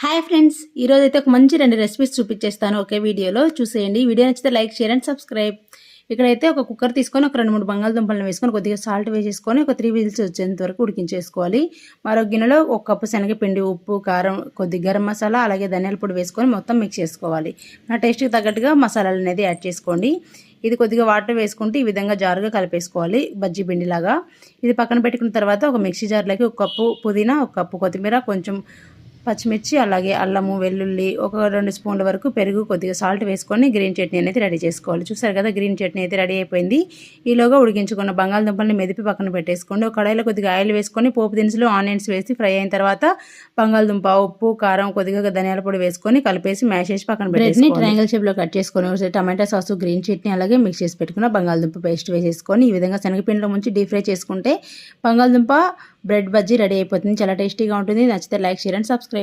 Hi friends, ఈరోజు అయితే ఒక మంచి 2 రెసిపీస్ చూపించేస్తాను ఒకే వీడియోలో. చూసేయండి. వీడియో నచ్చితే లైక్, షేర్ అండ్ సబ్స్క్రైబ్. ఇక్కడైతే ఒక కుక్కర్ తీసుకొని ఒక 2-3 బంగాళదుంపలను వేసుకొని కొద్దిగా సాల్ట్ వేసేసుకొని ఒక 3 విజిల్స్ వచ్చేంత వరకు ఉడికించేసుకోవాలి. మరో గిన్నెలో 1 కప్పు శనగపిండి, ఉప్పు, కారం, కొద్దిగా గరం మసాలా, అలాగే ధనియాల పొడి వేసుకొని మొత్తం మిక్స్ చేసుకోవాలి. మన టేస్ట్కి తగ్గట్టుగా మసాలాలు అనేది యాడ్ చేసుకోండి. ఇది కొద్దిగా వాటర్ వేసుకుంటే ఈ విధంగా జారుగా కలిపేసుకోవాలి, బజ్జీ పిండిలాగా. ఇది పక్కన పెట్టుకున్న తర్వాత ఒక మిక్సీ జార్లోకి 1 కప్పు పుదీనా, 1 కప్పు కొత్తిమీర, కొంచెం పచ్చిమిర్చి, అలాగే అల్లము, వెల్లుల్లి, ఒక 2 స్పూన్ల వరకు పెరుగు, కొద్దిగా సాల్ట్ వేసుకొని గ్రీన్ చట్నీ అనేది రెడీ చేసుకోవాలి. చూసారు కదా, గ్రీన్ చట్నీ అయితే రెడీ అయిపోయింది. ఈలోగా ఉడికించుకున్న బంగాళదుంపల్ని మెదిపి పక్కన పెట్టేసుకోండి. ఒక కడాయిలో కొద్దిగా ఆయిల్ వేసుకొని పోపు దినుసులు, ఆనియన్స్ వేసి ఫ్రై అయిన తర్వాత బంగాళదుంప, ఉప్పు, కారం, కొద్దిగా ధనియాల పొడి వేసుకొని కలిపేసి మ్యాష్ చేసి పక్కన పెట్టేసుకోండి. ట్రయాంగిల్ షేప్లో కట్ చేసుకొని టమాటా సాసు, గ్రీన్ చట్నీ, అలాగే మిక్స్ చేసి పెట్టుకున్న బంగాళదుంప పేస్ట్ వేసేసుకొని ఈ విధంగా శనగపిండిలో ముంచి డీప్ ఫ్రై చేసుకుంటే బంగాళదుంప బ్రెడ్ బజ్జీ రెడీ అయిపోతుంది. చాలా టేస్టీగా ఉంటుంది. నచ్చితే లైక్, షేర్ అండ్ సబ్స్క్రైబ్.